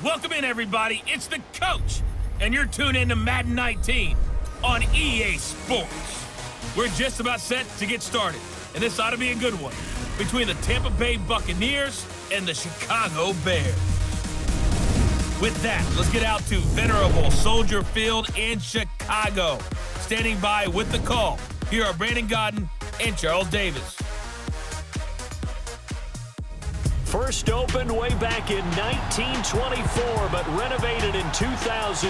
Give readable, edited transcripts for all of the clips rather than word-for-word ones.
Welcome in, everybody. It's the coach, and you're tuned in to Madden 19 on EA Sports. We're just about set to get started, and this ought to be a good one between the Tampa Bay Buccaneers and the Chicago Bears. With that, let's get out to venerable Soldier Field in Chicago. Standing by with the call, here are Brandon Godden and Charles Davis. First opened way back in 1924, but renovated in 2002.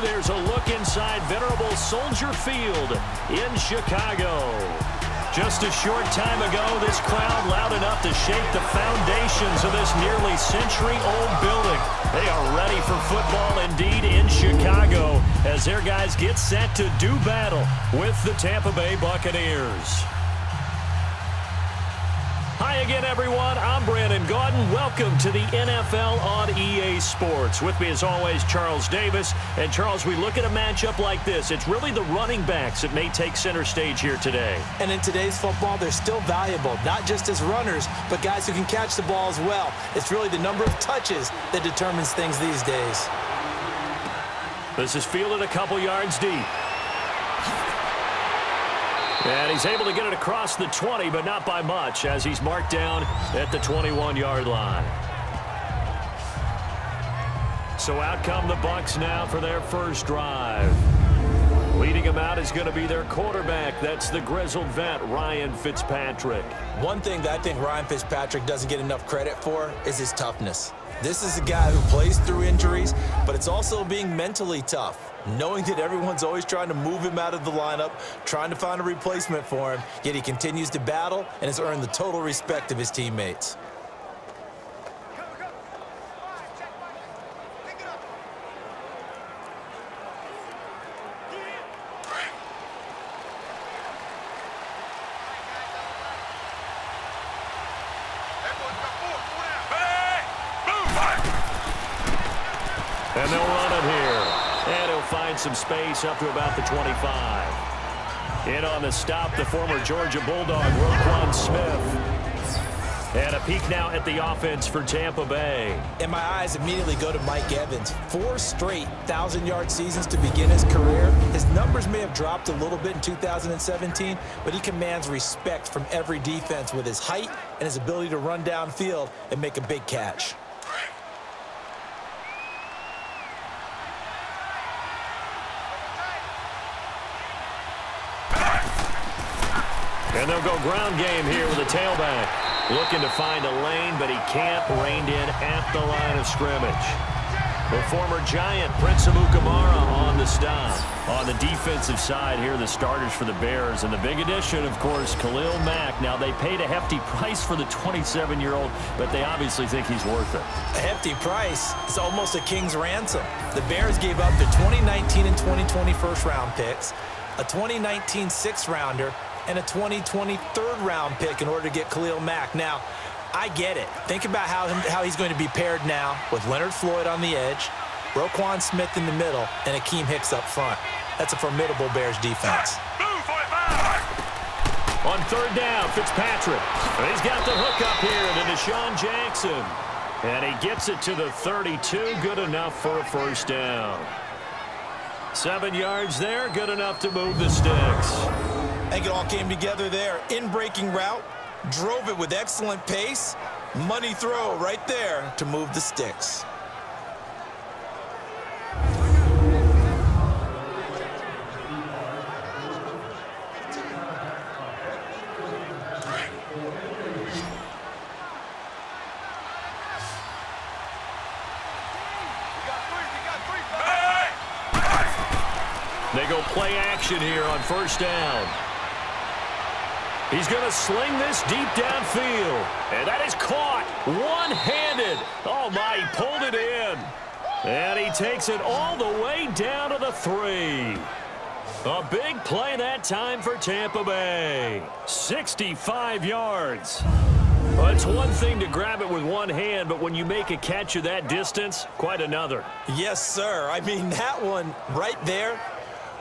There's a look inside venerable Soldier Field in Chicago. Just a short time ago, this crowd loud enough to shake the foundations of this nearly century-old building. They are ready for football indeed in Chicago as their guys get set to do battle with the Tampa Bay Buccaneers. Hi again, everyone. I'm Brandon Godden. Welcome to the NFL on EA Sports. With me, as always, Charles Davis. And, Charles, we look at a matchup like this. It's really the running backs that may take center stage here today. And in today's football, they're still valuable, not just as runners, but guys who can catch the ball as well. It's really the number of touches that determines things these days. This is fielded a couple yards deep. And he's able to get it across the 20, but not by much, as he's marked down at the 21-yard line. So out come the Bucs now for their first drive. Leading them out is going to be their quarterback. That's the grizzled vet, Ryan Fitzpatrick. One thing that I think Ryan Fitzpatrick doesn't get enough credit for is his toughness. This is a guy who plays through injuries, but it's also being mentally tough. Knowing that everyone's always trying to move him out of the lineup, trying to find a replacement for him, yet he continues to battle and has earned the total respect of his teammates. And they'll run it here. And he'll find some space up to about the 25. In on the stop, the former Georgia Bulldog, Roquan Smith. And a peek now at the offense for Tampa Bay. And my eyes immediately go to Mike Evans. 4 straight 1,000-yard seasons to begin his career. His numbers may have dropped a little bit in 2017, but he commands respect from every defense with his height and his ability to run downfield and make a big catch. And they'll go ground game here with a tailback. Looking to find a lane, but he can't. Reined in at the line of scrimmage. The former Giant, Prince Amukamara, on the stop. On the defensive side here, the starters for the Bears. And the big addition, of course, Khalil Mack. Now, they paid a hefty price for the 27-year-old, but they obviously think he's worth it. A hefty price is almost a king's ransom. The Bears gave up the 2019 and 2020 first-round picks, a 2019 sixth-rounder, and a 2020 third-round pick in order to get Khalil Mack. Now, I get it. Think about how he's going to be paired now with Leonard Floyd on the edge, Roquan Smith in the middle, and Akeem Hicks up front. That's a formidable Bears defense. On third down, Fitzpatrick. And he's got the hook up here to Deshaun Jackson. And he gets it to the 32. Good enough for a first down. 7 yards there. Good enough to move the sticks. I think it all came together there. In-breaking route, drove it with excellent pace. Money throw right there to move the sticks. They go play action here on first down. He's going to sling this deep downfield. And that is caught one-handed. Oh, my, he pulled it in. And he takes it all the way down to the 3. A big play that time for Tampa Bay. 65 yards. Well, it's one thing to grab it with one hand, but when you make a catch of that distance, quite another. Yes, sir. I mean, that one right there,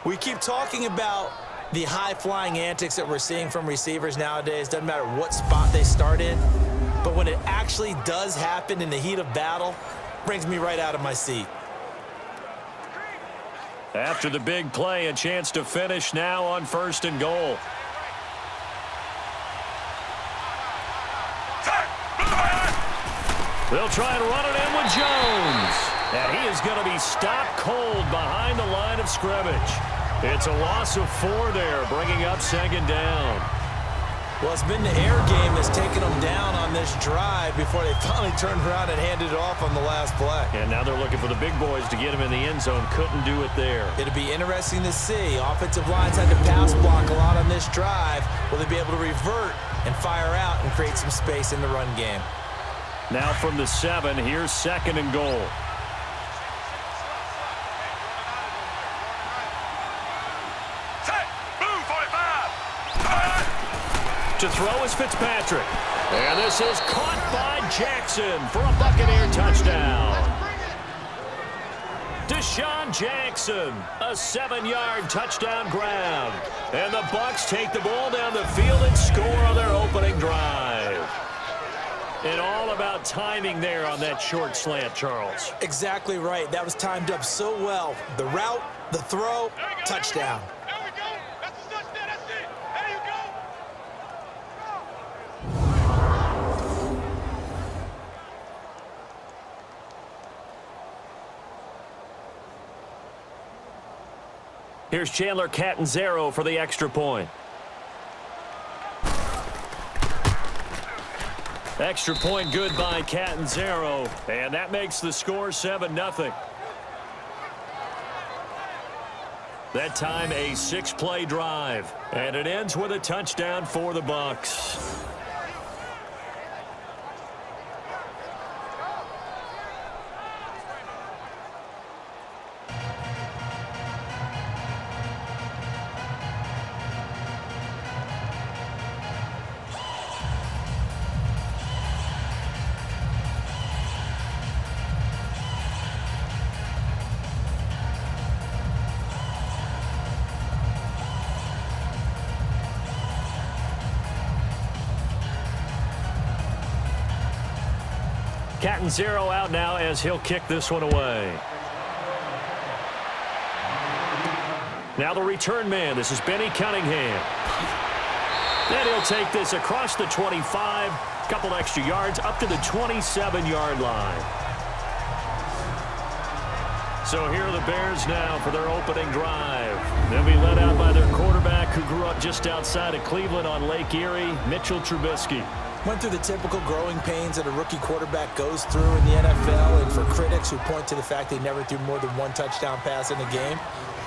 we keep talking about the high-flying antics that we're seeing from receivers nowadays. Doesn't matter what spot they start in. But when it actually does happen in the heat of battle, Brings me right out of my seat. After the big play, a chance to finish now on 1st and goal. They'll try and run it in with Jones. And he is going to be stopped cold behind the line of scrimmage. It's a loss of 4 there, bringing up 2nd down. Well, it's been the air game that's taken them down on this drive before they finally turned around and handed it off on the last play. And now they're looking for the big boys to get him in the end zone. Couldn't do it there. It'll be interesting to see. Offensive lines had to pass block a lot on this drive. Will they be able to revert and fire out and create some space in the run game? Now from the 7, here's 2nd and goal. To throw is Fitzpatrick. And this is caught by Jackson for a Buccaneer touchdown. Deshaun Jackson, a 7-yard touchdown grab. And the Bucs take the ball down the field and score on their opening drive. And all about timing there on that short slant, Charles. Exactly right. That was timed up so well. The route, the throw, touchdown. Here's Chandler Catanzaro for the extra point. Extra point good by Catanzaro, and that makes the score 7-0. That time a 6-play drive, and it ends with a touchdown for the Bucs. Catanzaro out now as he'll kick this one away. Now the return man. This is Benny Cunningham. And he'll take this across the 25, couple extra yards up to the 27-yard line. So here are the Bears now for their opening drive. They'll be led out by their quarterback who grew up just outside of Cleveland on Lake Erie, Mitchell Trubisky. Went through the typical growing pains that a rookie quarterback goes through in the NFL, and for critics who point to the fact they never threw more than 1 touchdown pass in a game,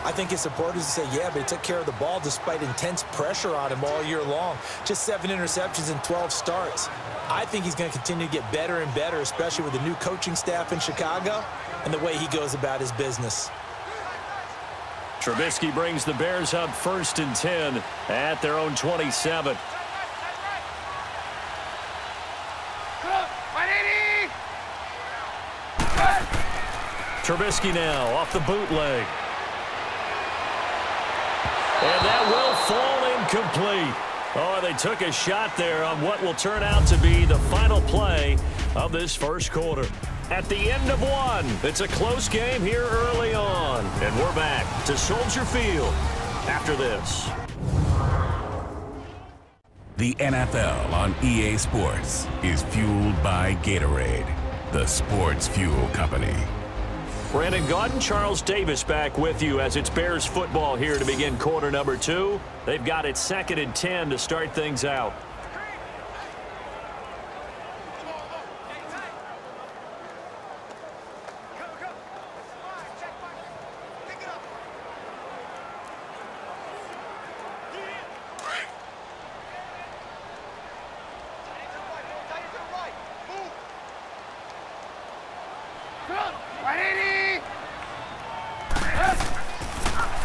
I think his supporters say, yeah, but he took care of the ball despite intense pressure on him all year long. Just 7 interceptions and 12 starts. I think he's going to continue to get better and better, especially with the new coaching staff in Chicago and the way he goes about his business. Trubisky brings the Bears up 1st and 10 at their own 27. Trubisky now off the bootleg. And that will fall incomplete. Oh, they took a shot there on what will turn out to be the final play of this first quarter. At the end of 1, it's a close game here early on. And we're back to Soldier Field after this. The NFL on EA Sports is fueled by Gatorade, the sports fuel company. Brandon Gaudin, Charles Davis back with you as it's Bears football here to begin quarter number 2. They've got it 2nd and 10 to start things out.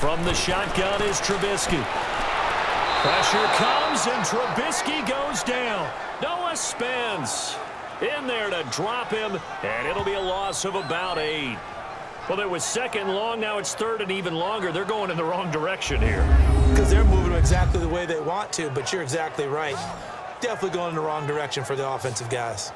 From the shotgun is Trubisky. Pressure comes, and Trubisky goes down. Noah Spence in there to drop him, and it'll be a loss of about 8. Well, it was 2nd and long. Now it's 3rd and even longer. They're going in the wrong direction here. Because they're moving exactly the way they want to, but you're exactly right. Definitely going in the wrong direction for the offensive guys.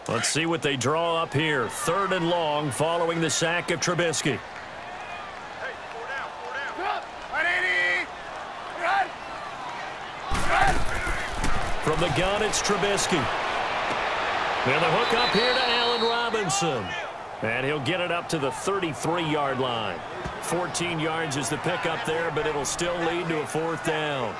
Let's see what they draw up here. 3rd and long following the sack of Trubisky. From the gun, it's Trubisky. And the hook up here to Allen Robinson. And he'll get it up to the 33-yard line. 14 yards is the pickup there, but it'll still lead to a 4th down.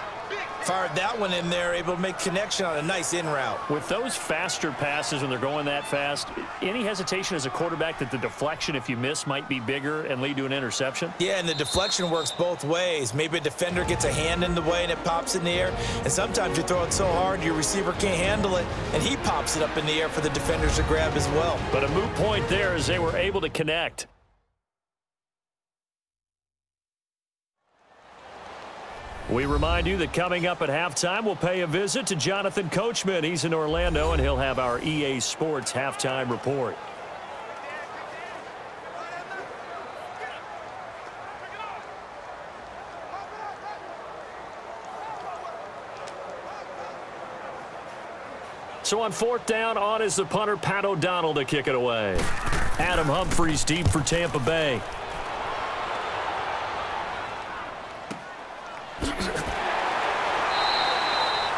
Fired that one in there, able to make connection on a nice in route. With those faster passes when they're going that fast, any hesitation as a quarterback that the deflection, if you miss, might be bigger and lead to an interception? Yeah, and the deflection works both ways. Maybe a defender gets a hand in the way and it pops in the air. And sometimes you throw it so hard your receiver can't handle it, and he pops it up in the air for the defenders to grab as well. But a moot point there as they were able to connect. We remind you that coming up at halftime, we'll pay a visit to Jonathan Coachman. He's in Orlando, and he'll have our EA Sports halftime report. So on 4th down, on is the punter, Pat O'Donnell, to kick it away. Adam Humphries deep for Tampa Bay.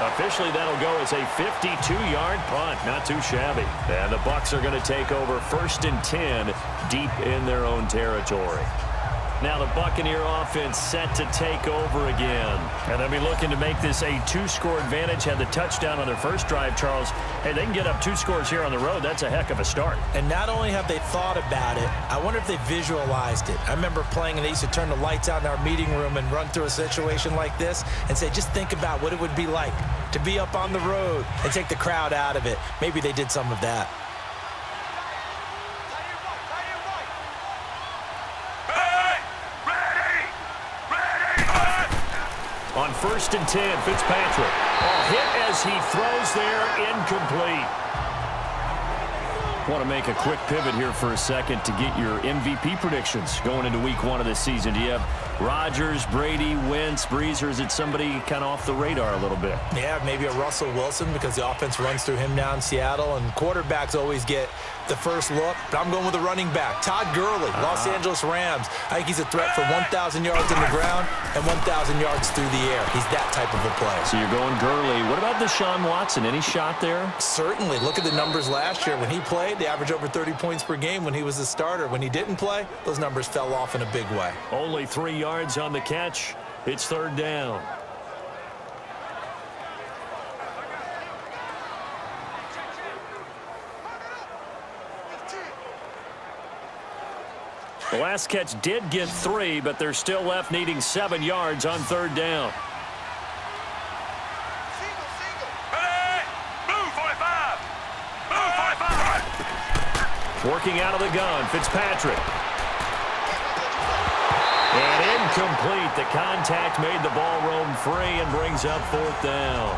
Officially, that'll go as a 52-yard punt. Not too shabby. And the Bucs are going to take over 1st and 10 deep in their own territory. Now the Buccaneer offense set to take over again. And they'll be looking to make this a 2-score advantage. Had the touchdown on their first drive, Charles. Hey, they can get up 2 scores here on the road. That's a heck of a start. And not only have they thought about it, I wonder if they visualized it. I remember playing, and they used to turn the lights out in our meeting room and run through a situation like this and say, just think about what it would be like to be up on the road and take the crowd out of it. Maybe they did some of that. On 1st and 10, Fitzpatrick. Hit as he throws there, incomplete. Want to make a quick pivot here for a second to get your MVP predictions going into week 1 of this season. Do you have Rodgers, Brady, Wentz, Brees, or is it somebody kind of off the radar a little bit? Yeah, maybe a Russell Wilson because the offense runs through him down in Seattle, and quarterbacks always get the first look. But I'm going with a running back, Todd Gurley, Los Angeles Rams. I think he's a threat for 1,000 yards in the ground and 1,000 yards through the air. He's that type of a player. So you're going Gurley. What about Deshaun Watson? Any shot there? Certainly. Look at the numbers last year. When he played, they averaged over 30 points per game when he was a starter. When he didn't play, those numbers fell off in a big way. Only 3 yards on the catch. It's 3rd down. The last catch did get 3, but they're still left needing 7 yards on 3rd down. Working out of the gun, Fitzpatrick. And incomplete. The contact made the ball roam free and brings up 4th down.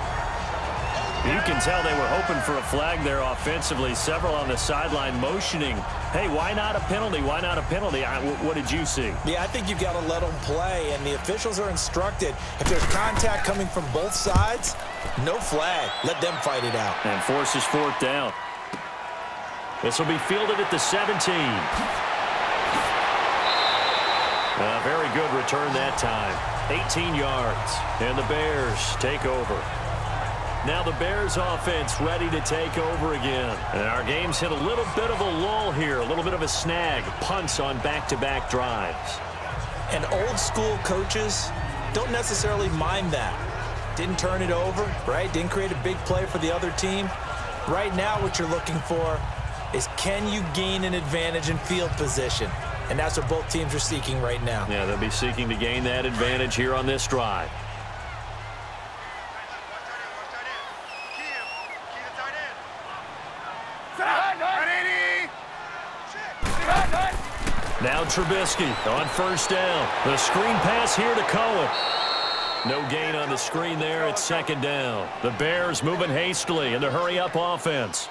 You can tell they were hoping for a flag there offensively. Several on the sideline motioning, hey, why not a penalty? Why not a penalty? What did you see? Yeah, I think you've got to let them play, and the officials are instructed. If there's contact coming from both sides, no flag. Let them fight it out. And forces 4th down. This will be fielded at the 17. A very good return that time. 18 yards. And the Bears take over. Now the Bears offense ready to take over again. And our game's hit a little bit of a lull here, a little bit of a snag. Punts on back-to-back drives. And old school coaches don't necessarily mind that. Didn't turn it over, right? Didn't create a big play for the other team. Right now what you're looking for is, can you gain an advantage in field position? And that's what both teams are seeking right now. Yeah, they'll be seeking to gain that advantage here on this drive. Now Trubisky on 1st down. The screen pass here to Cohen. No gain on the screen there. It's 2nd down. The Bears moving hastily in the hurry-up offense.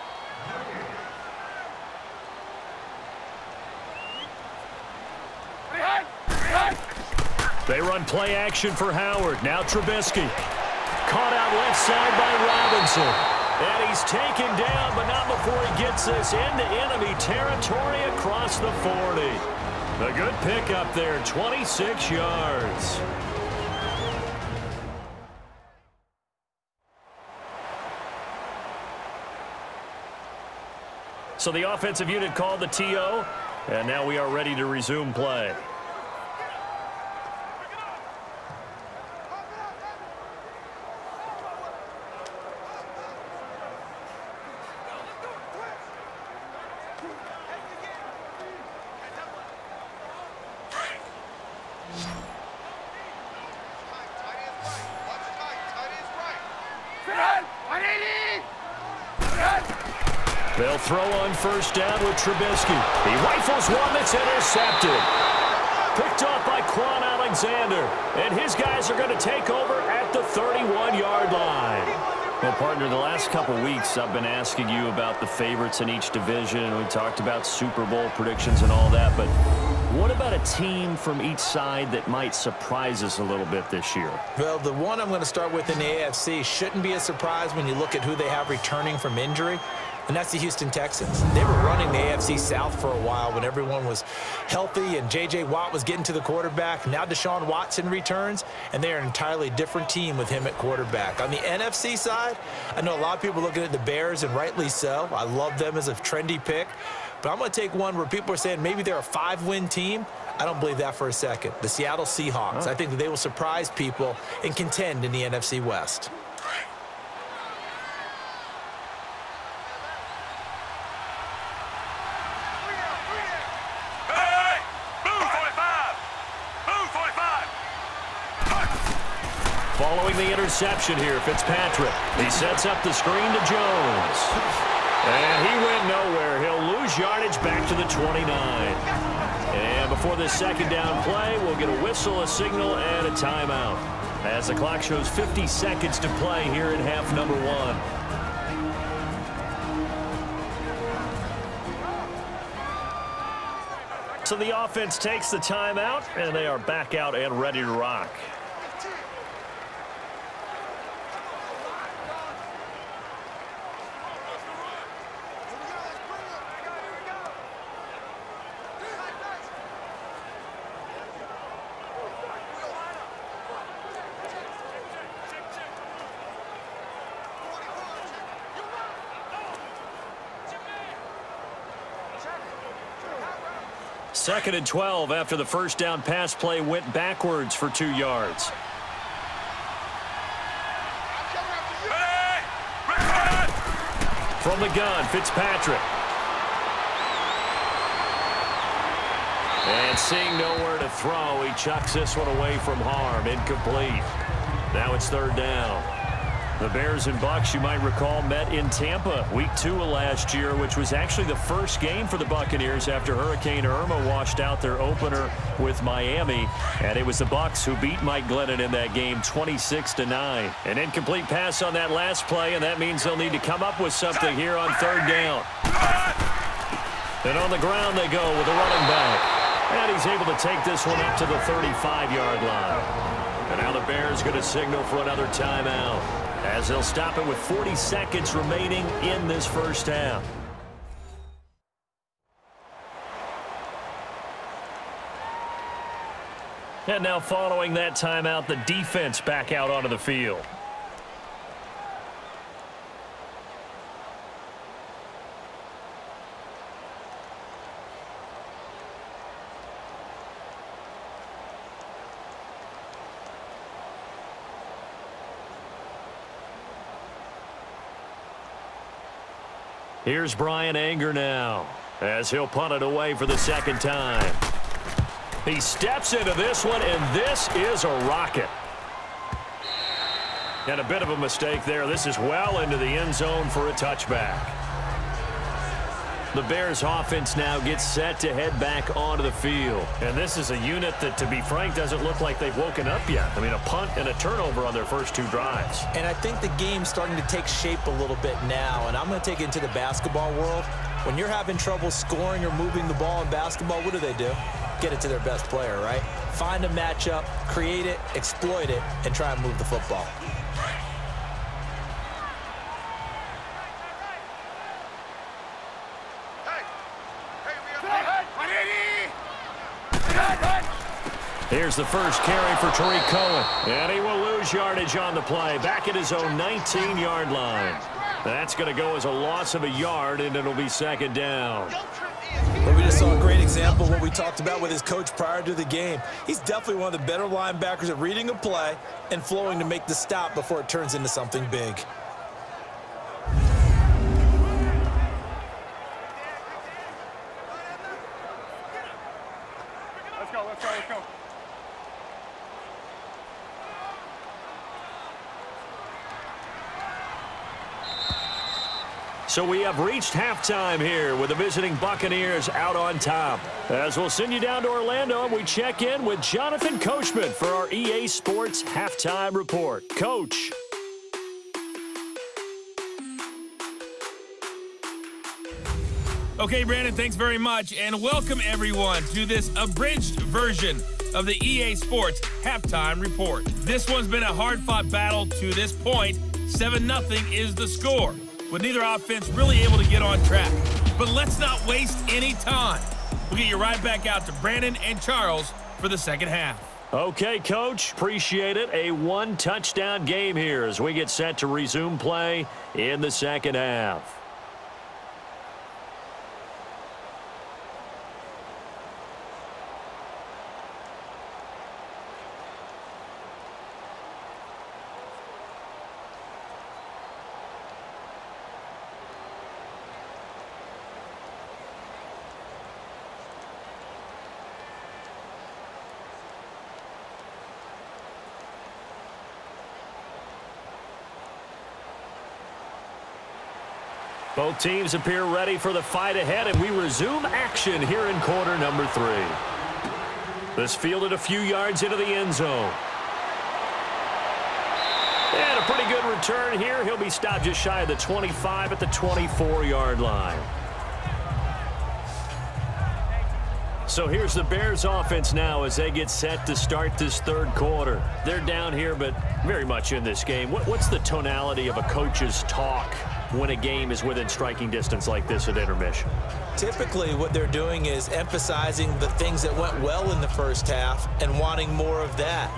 They run play action for Howard. Now Trubisky. Caught out left side by Robinson. And he's taken down, but not before he gets this into enemy territory across the 40. A good pickup there, 26 yards. So the offensive unit called the TO, and now we are ready to resume play. They'll throw on first down with Trubisky. He rifles one that's intercepted. Picked off by Quan Alexander. And his guys are going to take over at the 31-yard line. Well, partner, the last couple weeks I've been asking you about the favorites in each division. We talked about Super Bowl predictions and all that. But what about a team from each side that might surprise us a little bit this year? Well, the one I'm going to start with in the AFC shouldn't be a surprise when you look at who they have returning from injury. And that's the Houston Texans. They were running the AFC South for a while when everyone was healthy and J.J. Watt was getting to the quarterback. Now Deshaun Watson returns, and they are an entirely different team with him at quarterback. On the NFC side, I know a lot of people are looking at the Bears, and rightly so. I love them as a trendy pick. But I'm going to take one where people are saying maybe they're a 5-win team. I don't believe that for a second. The Seattle Seahawks. I think that they will surprise people and contend in the NFC West. Following the interception here, Fitzpatrick. He sets up the screen to Jones. And he went nowhere. He'll lose yardage back to the 29. And before this second down play, we'll get a whistle, a signal, and a timeout. As the clock shows 50 seconds to play here in half number 1. So the offense takes the timeout, and they are back out and ready to rock. Second and 12 after the first down pass play went backwards for 2 yards. From the gun, Fitzpatrick. And seeing nowhere to throw, he chucks this one away from harm. Incomplete. Now it's third down. The Bears and Bucs, you might recall, met in Tampa week 2 of last year, which was actually the first game for the Buccaneers after Hurricane Irma washed out their opener with Miami. And it was the Bucs who beat Mike Glennon in that game 26-9. An incomplete pass on that last play, and that means they'll need to come up with something here on third down. And on the ground they go with a running back. And he's able to take this one up to the 35-yard line. And now the Bears going to signal for another timeout, as they'll stop it with 40 seconds remaining in this first half. And now following that timeout, the defense back out onto the field. Here's Brian Anger now, as he'll punt it away for the second time. He steps into this one, and this is a rocket. And a bit of a mistake there. This is well into the end zone for a touchback. The Bears offense now gets set to head back onto the field. And this is a unit that, to be frank, doesn't look like they've woken up yet. I mean, a punt and a turnover on their first 2 drives. And I think the game's starting to take shape a little bit now. And I'm going to take it into the basketball world. When you're having trouble scoring or moving the ball in basketball, what do? Get it to their best player, right? Find a matchup, create it, exploit it, and try and move the football. Here's the first carry for Tariq Cohen. And he will lose yardage on the play. Back at his own 19-yard line. That's going to go as a loss of a yard, and it'll be second down. Well, we just saw a great example of what we talked about with his coach prior to the game. He's definitely one of the better linebackers at reading a play and flowing to make the stop before it turns into something big. Let's go, let's go, let's go. So we have reached halftime here with the visiting Buccaneers out on top. As we'll send you down to Orlando, we check in with Jonathan Coachman for our EA Sports Halftime Report. Coach. Okay, Brandon, thanks very much, and welcome everyone to this abridged version of the EA Sports Halftime Report. This one's been a hard-fought battle to this point. 7-0 is the score, with neither offense really able to get on track. But let's not waste any time. We'll get you right back out to Brandon and Charles for the second half. Okay, Coach, appreciate it. A one-touchdown game here as we get set to resume play in the second half. Both teams appear ready for the fight ahead, and we resume action here in quarter number 3. This fielded a few yards into the end zone. And a pretty good return here. He'll be stopped just shy of the 25 at the 24-yard line. So here's the Bears offense now as they get set to start this third quarter. They're down here, but very much in this game. What's the tonality of a coach's talk when a game is within striking distance like this at intermission? Typically, what they're doing is emphasizing the things that went well in the first half and wanting more of that.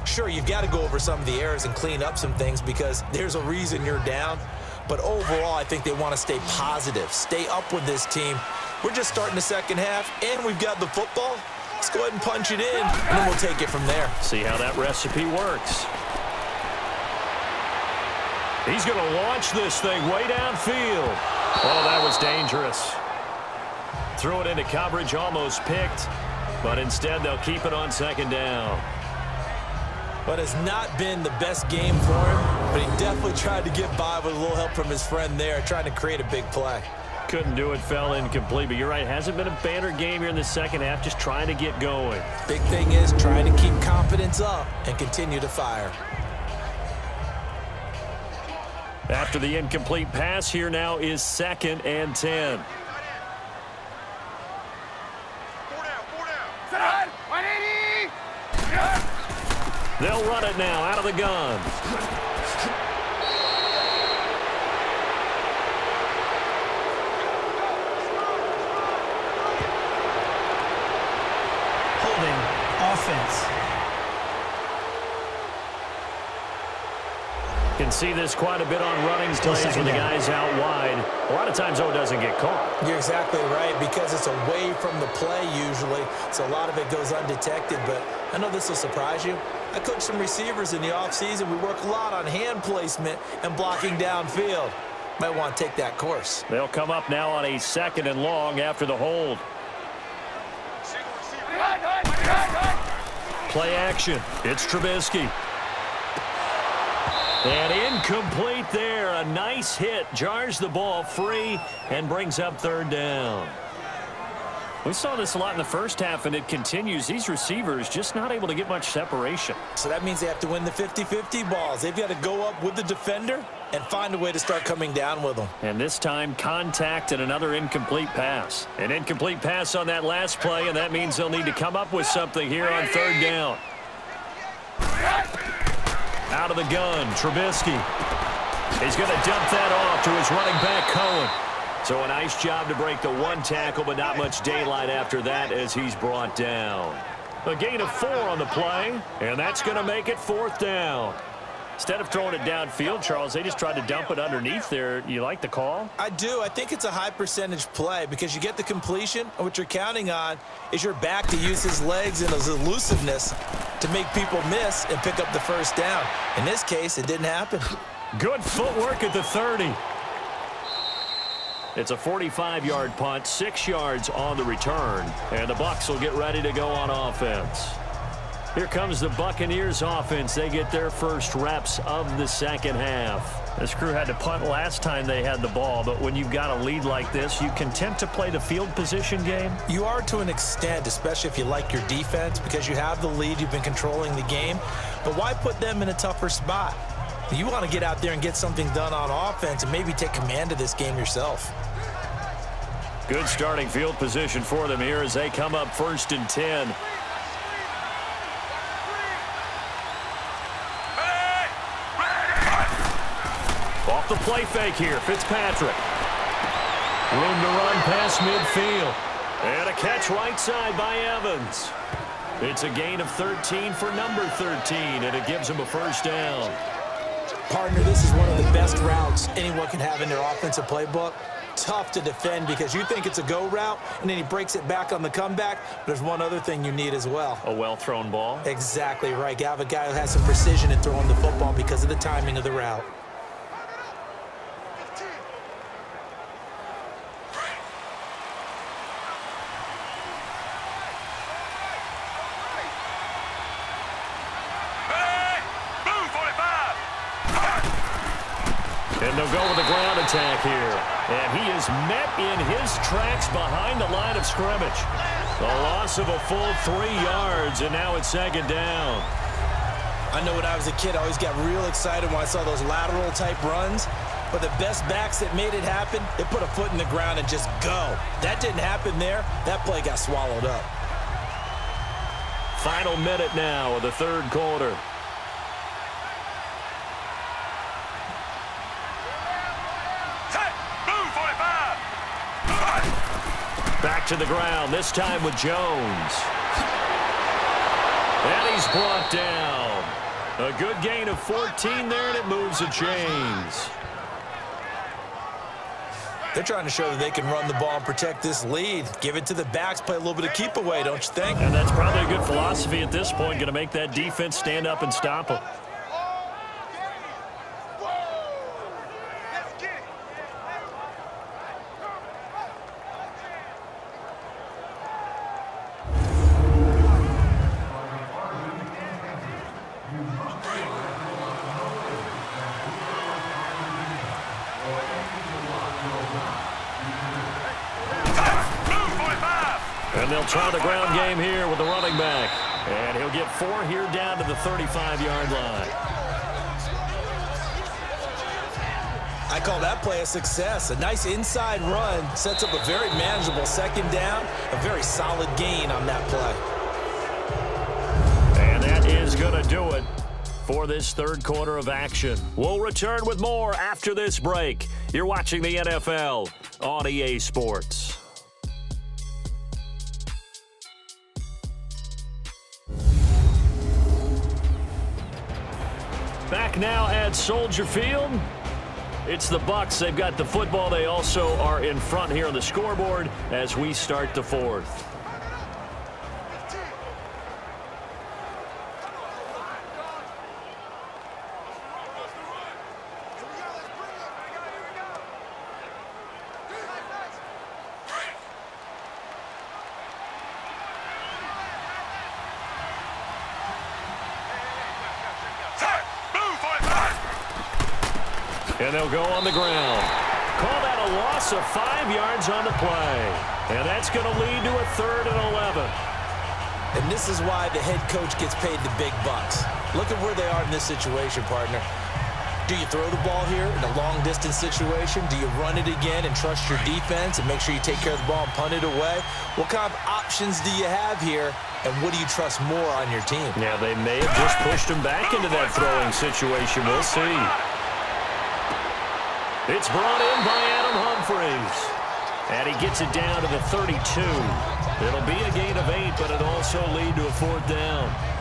Sure, you've got to go over some of the errors and clean up some things because there's a reason you're down. But overall, I think they want to stay positive, stay up with this team. We're just starting the second half, and we've got the football. Let's go ahead and punch it in, and then we'll take it from there. See how that recipe works. He's going to launch this thing way downfield. Oh, that was dangerous. Threw it into coverage, almost picked, but instead they'll keep it on second down. But it's not been the best game for him, but he definitely tried to get by with a little help from his friend there, trying to create a big play. Couldn't do it, fell incomplete, but you're right, hasn't been a banner game here in the second half, just trying to get going. Big thing is trying to keep confidence up and continue to fire. After the incomplete pass, here now is 2nd and 10. They'll run it now out of the gun. Holding offense. Can see this quite a bit on running plays when the guy's out wide. A lot of times, though, it doesn't get caught. You're exactly right, because it's away from the play usually, so a lot of it goes undetected. But I know this will surprise you. I coach some receivers in the offseason. We work a lot on hand placement and blocking downfield. Might want to take that course. They'll come up now on a 2nd and long after the hold. Play action. It's Trubisky. And incomplete there. A nice hit. Jars the ball free and brings up 3rd down. We saw this a lot in the first half, and it continues. These receivers just not able to get much separation. So that means they have to win the 50-50 balls. They've got to go up with the defender and find a way to start coming down with them. And this time, contact and another incomplete pass. An incomplete pass on that last play, and that means they'll need to come up with something here on 3rd down. Out of the gun, Trubisky. He's going to dump that off to his running back, Cohen. So a nice job to break the one tackle, but not much daylight after that as he's brought down. A gain of 4 on the play, and that's going to make it 4th down. Instead of throwing it downfield, Charles, they just tried to dump it underneath there. You like the call? I do. I think it's a high percentage play because you get the completion, and what you're counting on is your back to use his legs and his elusiveness to make people miss and pick up the first down. In this case, it didn't happen. Good footwork at the 30. It's a 45-yard punt, 6 yards on the return, and the Bucs will get ready to go on offense. Here comes the Buccaneers offense. They get their first reps of the second half. This crew had to punt last time they had the ball, but when you've got a lead like this, you content to play the field position game? You are to an extent, especially if you like your defense, because you have the lead, you've been controlling the game. But why put them in a tougher spot? You want to get out there and get something done on offense and maybe take command of this game yourself. Good starting field position for them here as they come up 1st and 10. Off the play fake here, Fitzpatrick. Room to run past midfield. And a catch right side by Evans. It's a gain of 13 for number 13, and it gives him a first down. Partner, this is one of the best routes anyone can have in their offensive playbook. Tough to defend because you think it's a go route, and then he breaks it back on the comeback. There's one other thing you need as well. A well-thrown ball? Exactly right. You have a guy who has some precision in throwing the football because of the timing of the route. And they'll go with a ground attack here. And he is met in his tracks behind the line of scrimmage. A loss of a full 3 yards, and now it's 2nd down. I know when I was a kid, I always got real excited when I saw those lateral-type runs. But the best backs that made it happen, they put a foot in the ground and just go. That didn't happen there. That play got swallowed up. Final minute now of the 3rd quarter. Back to the ground, this time with Jones. And he's brought down. A good gain of 14 there, and it moves the chains. They're trying to show that they can run the ball and protect this lead. Give it to the backs, play a little bit of keep away, don't you think? And that's probably a good philosophy at this point, going to make that defense stand up and stop them. And they'll try the ground game here with the running back. And he'll get 4 here down to the 35-yard line. I call that play a success. A nice inside run sets up a very manageable 2nd down. A very solid gain on that play. And that is going to do it for this 3rd quarter of action. We'll return with more after this break. You're watching the NFL on EA Sports. Back now at Soldier Field. It's the Bucs. They've got the football. They also are in front here on the scoreboard as we start the 4th. And they'll go on the ground. Call that a loss of 5 yards on the play. And that's going to lead to a 3rd and 11. And this is why the head coach gets paid the big bucks. Look at where they are in this situation, partner. Do you throw the ball here in a long-distance situation? Do you run it again and trust your defense and make sure you take care of the ball and punt it away? What kind of options do you have here, and what do you trust more on your team? Yeah, they may have just pushed him back into that throwing situation. We'll see. It's brought in by Adam Humphries. And he gets it down to the 32. It'll be a gain of 8, but it'll also lead to a 4th down.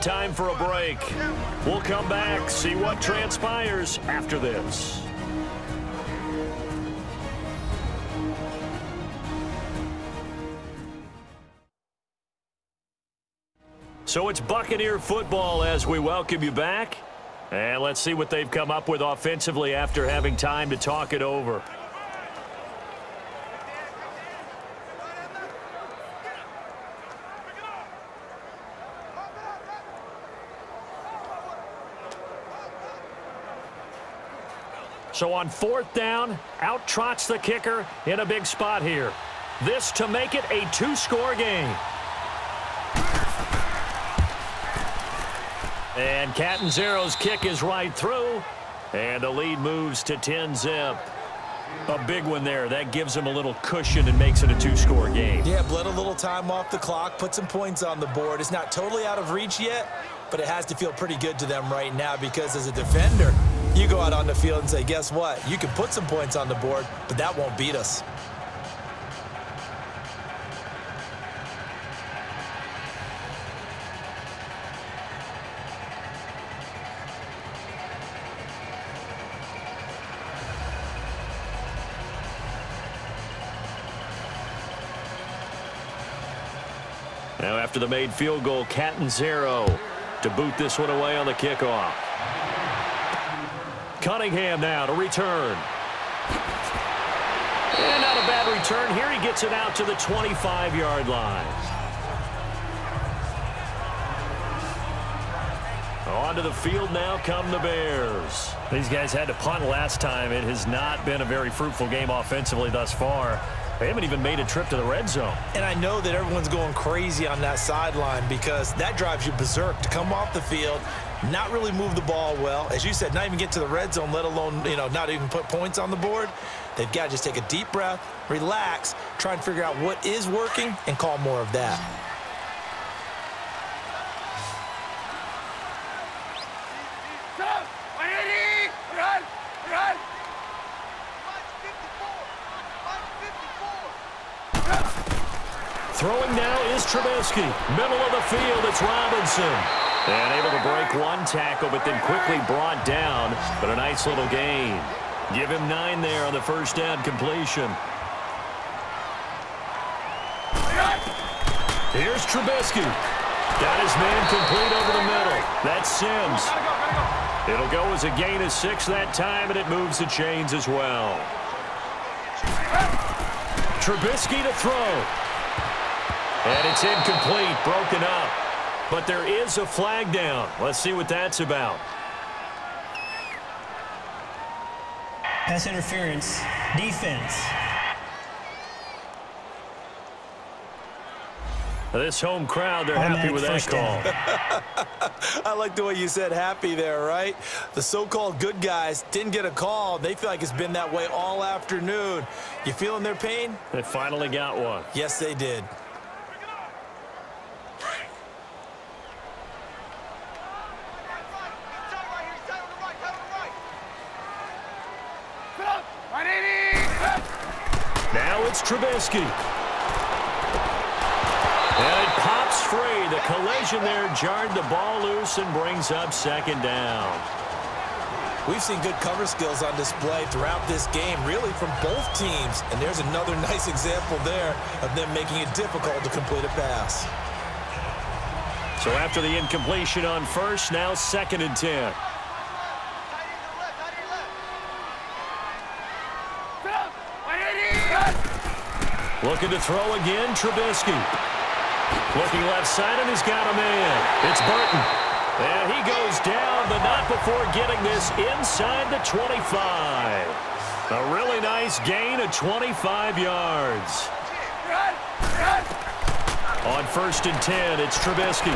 Time for a break. We'll come back, see what transpires after this. So it's Buccaneer football as we welcome you back. And let's see what they've come up with offensively after having time to talk it over. So on 4th down, out trots the kicker in a big spot here. This to make it a 2-score game. And Catanzaro's kick is right through, and the lead moves to 10-zip. A big one there. That gives him a little cushion and makes it a 2-score game. Yeah, bled a little time off the clock, put some points on the board. It's not totally out of reach yet, but it has to feel pretty good to them right now because as a defender, you go out on the field and say, guess what? You can put some points on the board, but that won't beat us. Now after the made field goal, Catanzaro to boot this one away on the kickoff. Cunningham now to return. And not a bad return here. He gets it out to the 25-yard line. Onto the field now come the Bears. These guys had to punt last time. It has not been a very fruitful game offensively thus far. They haven't even made a trip to the red zone. And I know that everyone's going crazy on that sideline because that drives you berserk to come off the field, not really move the ball well. As you said, not even get to the red zone, let alone, not even put points on the board. They've got to just take a deep breath, relax, try and figure out what is working and call more of that. Throwing now is Trubisky. Middle of the field, it's Robinson. And able to break one tackle, but then quickly brought down. But a nice little gain. Give him 9 there on the first down completion. Here's Trubisky. Got his man complete over the middle. That's Sims. It'll go as a gain of 6 that time, and it moves the chains as well. Trubisky to throw. And it's incomplete, broken up. But there is a flag down. Let's see what that's about. Pass interference, defense. This home crowd, they're happy with that call. I like the way you said happy there, right? The so-called good guys didn't get a call. They feel like it's been that way all afternoon. You feeling their pain? They finally got one. Yes, they did. Now it's Trubisky. And it pops free. The collision there jarred the ball loose and brings up second down. We've seen good cover skills on display throughout this game, really from both teams. And there's another nice example there of them making it difficult to complete a pass. So after the incompletion on first, now 2nd and 10. Looking to throw again, Trubisky. Looking left side, and he's got a man. It's Burton. And he goes down, but not before getting this inside the 25. A really nice gain of 25 yards. On 1st and 10, it's Trubisky.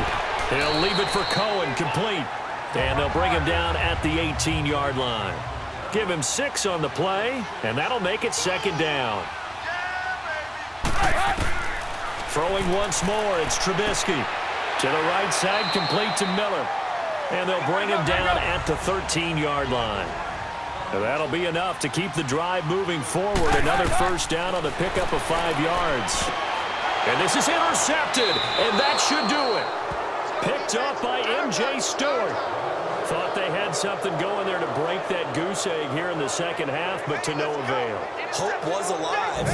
He'll leave it for Cohen, complete. And they'll bring him down at the 18-yard line. Give him 6 on the play, and that'll make it 2nd down. Throwing once more, it's Trubisky. To the right side, complete to Miller. And they'll bring him down at the 13-yard line. And that'll be enough to keep the drive moving forward. Another 1st down on the pickup of 5 yards. And this is intercepted, and that should do it. Picked up by M.J. Stewart. Thought they had something going there to break that goose egg here in the 2nd half, but to no avail. Hope was alive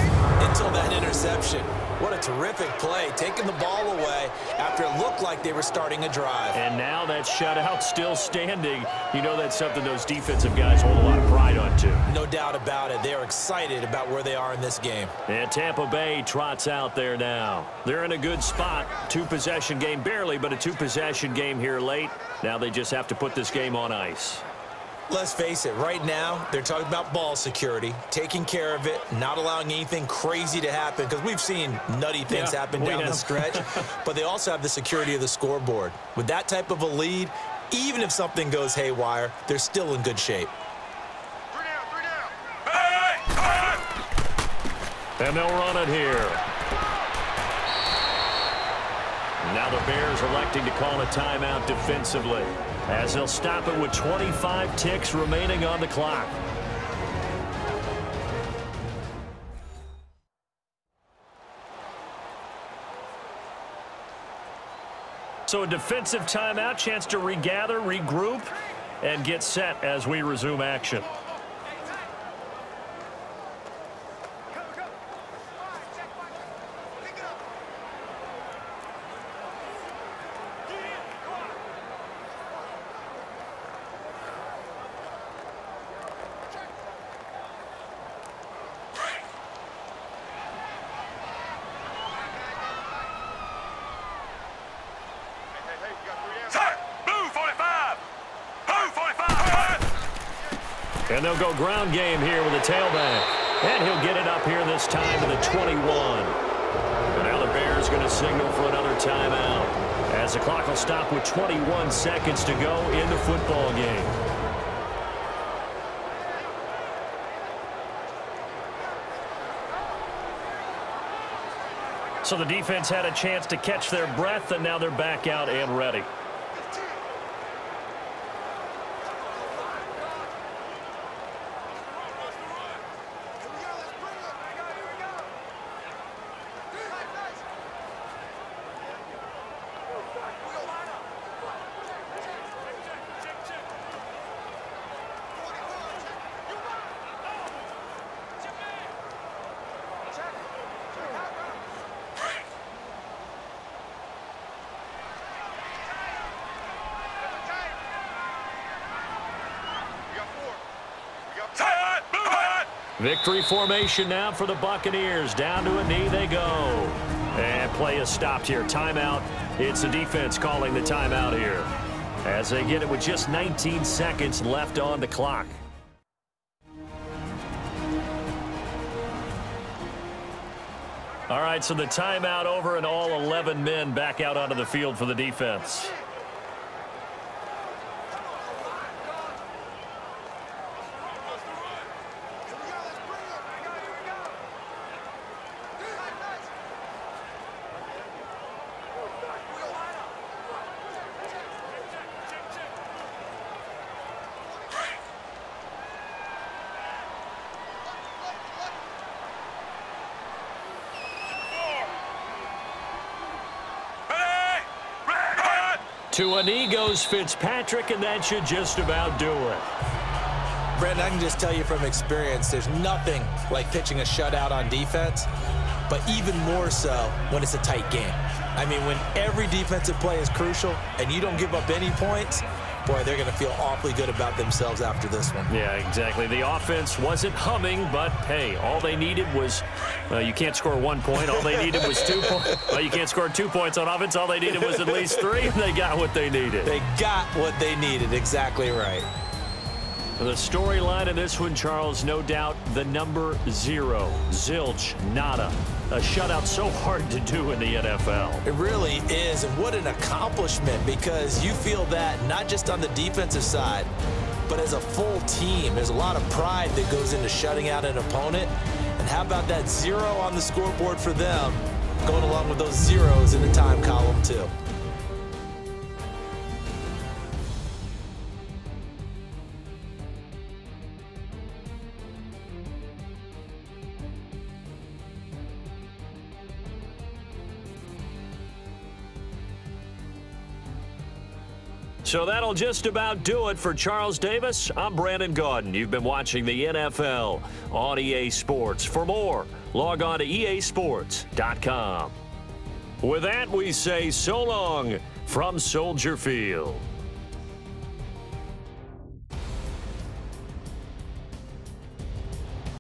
until that interception. What a terrific play, taking the ball away after it looked like they were starting a drive. And now that shutout still standing. You know that's something those defensive guys hold a lot of pride on, too. No doubt about it. They are excited about where they are in this game. And Tampa Bay trots out there now. They're in a good spot. 2-possession game, barely, but a 2-possession game here late. Now they just have to put this game on ice. Let's face it, right now, they're talking about ball security, taking care of it, not allowing anything crazy to happen, because we've seen nutty things happen down the stretch, but they also have the security of the scoreboard. With that type of a lead, even if something goes haywire, they're still in good shape. And they'll run it here. Now the Bears electing to call a timeout defensively, as they'll stop it with 25 ticks remaining on the clock. So a defensive timeout, chance to regather, regroup, and get set as we resume action. And they'll go ground game here with a tailback. And he'll get it up here this time to the 21. And now the Bears going to signal for another timeout, as the clock will stop with 21 seconds to go in the football game. So the defense had a chance to catch their breath, and now they're back out and ready. Victory formation now for the Buccaneers. Down to a knee they go. And play is stopped here. Timeout. It's the defense calling the timeout here, as they get it with just 19 seconds left on the clock. All right, so the timeout over, and all 11 men back out onto the field for the defense. To a knee goes Fitzpatrick, and that should just about do it. Brandon, I can just tell you from experience, there's nothing like pitching a shutout on defense, but even more so when it's a tight game. I mean, when every defensive play is crucial and you don't give up any points, boy, they're going to feel awfully good about themselves after this one. Yeah, exactly. The offense wasn't humming, but, hey, all they needed was you can't score 1 point. All they needed was 2 points. Well, you can't score 2 points on offense. All they needed was at least 3, and they got what they needed. They got what they needed. Exactly right. The storyline in this one, Charles, no doubt the number 0. Zilch, nada. A shutout so hard to do in the NFL. It really is, and what an accomplishment, because you feel that not just on the defensive side, but as a full team, there's a lot of pride that goes into shutting out an opponent. And how about that 0 on the scoreboard for them, going along with those zeros in the time column too. So that'll just about do it for Charles Davis. I'm Brandon Gaudin. You've been watching the NFL on EA Sports. For more, log on to easports.com. With that, we say so long from Soldier Field.